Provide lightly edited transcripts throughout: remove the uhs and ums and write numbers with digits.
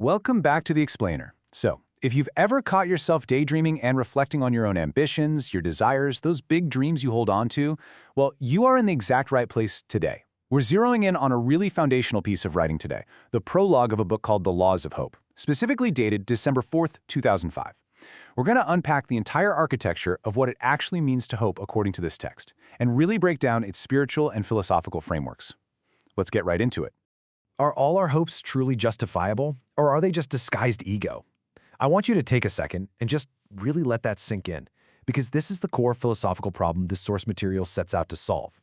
Welcome back to The Explainer. So, if you've ever caught yourself daydreaming and reflecting on your own ambitions, your desires, those big dreams you hold on to, well, you are in the exact right place today. We're zeroing in on a really foundational piece of writing today, the prologue of a book called The Laws of Hope, specifically dated December 4th, 2005. We're going to unpack the entire architecture of what it actually means to hope according to this text, and really break down its spiritual and philosophical frameworks. Let's get right into it. Are all our hopes truly justifiable, or are they just disguised ego? I want you to take a second and just really let that sink in, because this is the core philosophical problem this source material sets out to solve.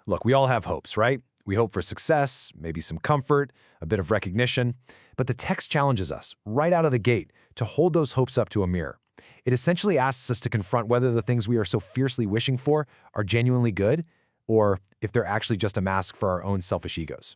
Look, we all have hopes, right? We hope for success, maybe some comfort, a bit of recognition, but the text challenges us, right out of the gate, to hold those hopes up to a mirror. It essentially asks us to confront whether the things we are so fiercely wishing for are genuinely good, or if they're actually just a mask for our own selfish egos.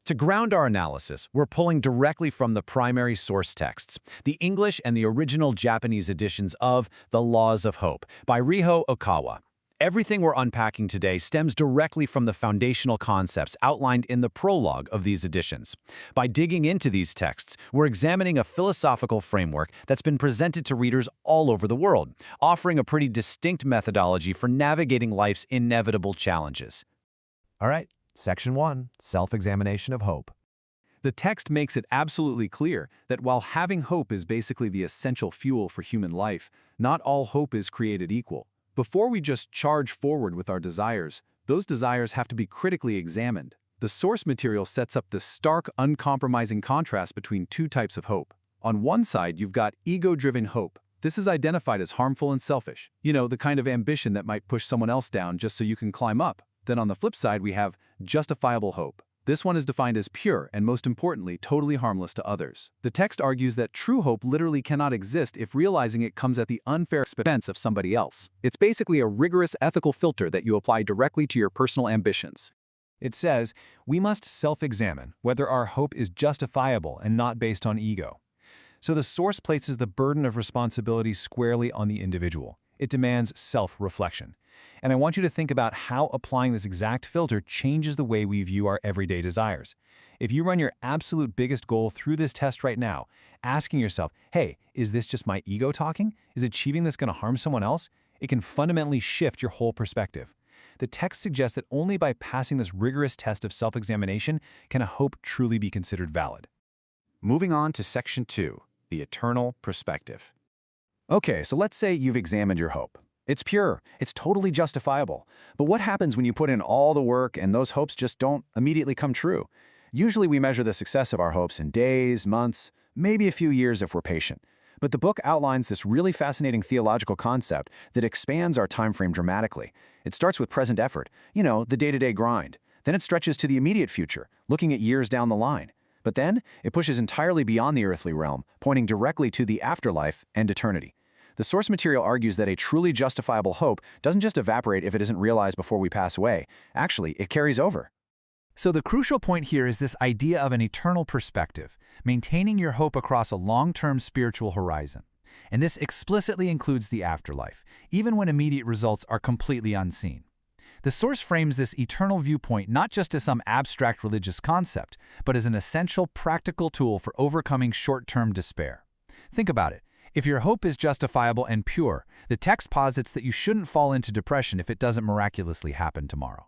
To ground our analysis, we're pulling directly from the primary source texts, the English and the original Japanese editions of The Laws of Hope by Ryuho Okawa. Everything we're unpacking today stems directly from the foundational concepts outlined in the prologue of these editions. By digging into these texts, we're examining a philosophical framework that's been presented to readers all over the world, offering a pretty distinct methodology for navigating life's inevitable challenges. All right. Section 1, Self-Examination of Hope. The text makes it absolutely clear that while having hope is basically the essential fuel for human life, not all hope is created equal. Before we just charge forward with our desires, those desires have to be critically examined. The source material sets up this stark, uncompromising contrast between two types of hope. On one side, you've got ego-driven hope. This is identified as harmful and selfish. You know, the kind of ambition that might push someone else down just so you can climb up. Then on the flip side, we have justifiable hope. This one is defined as pure and, most importantly, totally harmless to others. The text argues that true hope literally cannot exist if realizing it comes at the unfair expense of somebody else. It's basically a rigorous ethical filter that you apply directly to your personal ambitions. It says, we must self-examine whether our hope is justifiable and not based on ego. So the source places the burden of responsibility squarely on the individual. It demands self-reflection. And I want you to think about how applying this exact filter changes the way we view our everyday desires. If you run your absolute biggest goal through this test right now, asking yourself, hey, is this just my ego talking? Is achieving this going to harm someone else? It can fundamentally shift your whole perspective. The text suggests that only by passing this rigorous test of self-examination can a hope truly be considered valid. Moving on to Section 2, the eternal perspective. Okay, so let's say you've examined your hope. It's pure, it's totally justifiable. But what happens when you put in all the work and those hopes just don't immediately come true? Usually we measure the success of our hopes in days, months, maybe a few years if we're patient. But the book outlines this really fascinating theological concept that expands our time frame dramatically. It starts with present effort, the day-to-day grind. Then it stretches to the immediate future, looking at years down the line. But then it pushes entirely beyond the earthly realm, pointing directly to the afterlife and eternity. The source material argues that a truly justifiable hope doesn't just evaporate if it isn't realized before we pass away. Actually, it carries over. So the crucial point here is this idea of an eternal perspective, maintaining your hope across a long-term spiritual horizon. And this explicitly includes the afterlife, even when immediate results are completely unseen. The source frames this eternal viewpoint not just as some abstract religious concept, but as an essential practical tool for overcoming short-term despair. Think about it. If your hope is justifiable and pure, the text posits that you shouldn't fall into depression if it doesn't miraculously happen tomorrow.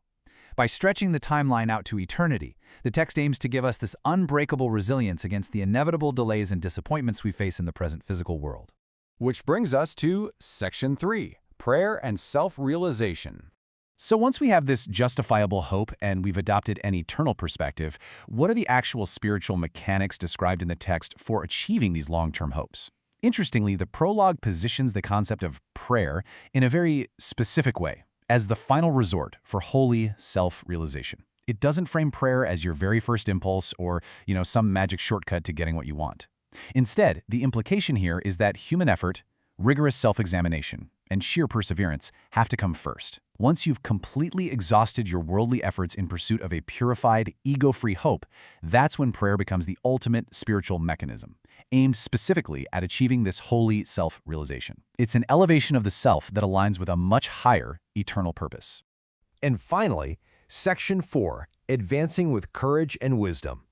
By stretching the timeline out to eternity, the text aims to give us this unbreakable resilience against the inevitable delays and disappointments we face in the present physical world. Which brings us to Section 3, Prayer and Self-Realization. So once we have this justifiable hope and we've adopted an eternal perspective, what are the actual spiritual mechanics described in the text for achieving these long-term hopes? Interestingly, the prologue positions the concept of prayer in a very specific way, as the final resort for holy self-realization. It doesn't frame prayer as your very first impulse or, some magic shortcut to getting what you want. Instead, the implication here is that human effort, rigorous self-examination, and sheer perseverance have to come first. Once you've completely exhausted your worldly efforts in pursuit of a purified, ego-free hope, that's when prayer becomes the ultimate spiritual mechanism, aimed specifically at achieving this holy self-realization. It's an elevation of the self that aligns with a much higher, eternal purpose. And finally, Section 4, Advancing with Courage and Wisdom.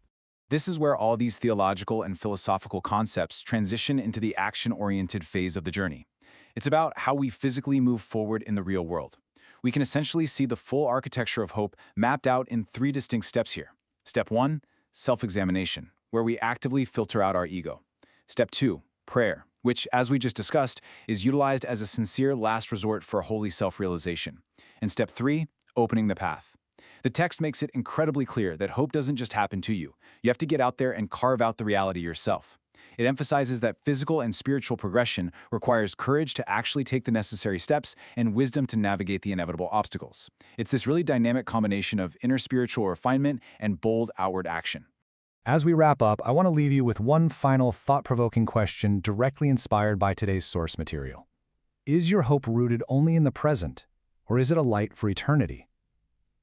This is where all these theological and philosophical concepts transition into the action-oriented phase of the journey. It's about how we physically move forward in the real world. We can essentially see the full architecture of hope mapped out in 3 distinct steps here. Step 1, self-examination, where we actively filter out our ego. Step 2, prayer, which, as we just discussed, is utilized as a sincere last resort for holy self-realization. And step 3, opening the path. The text makes it incredibly clear that hope doesn't just happen to you. You have to get out there and carve out the reality yourself. It emphasizes that physical and spiritual progression requires courage to actually take the necessary steps and wisdom to navigate the inevitable obstacles. It's this really dynamic combination of inner spiritual refinement and bold outward action. As we wrap up, I want to leave you with one final thought-provoking question directly inspired by today's source material. Is your hope rooted only in the present, or is it a light for eternity?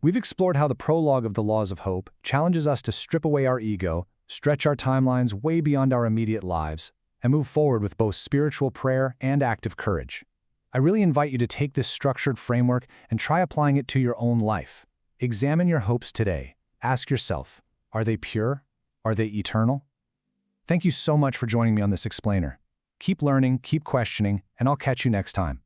We've explored how the prologue of the Laws of Hope challenges us to strip away our ego, stretch our timelines way beyond our immediate lives, and move forward with both spiritual prayer and active courage. I really invite you to take this structured framework and try applying it to your own life. Examine your hopes today. Ask yourself, are they pure? Are they eternal? Thank you so much for joining me on this explainer. Keep learning, keep questioning, and I'll catch you next time.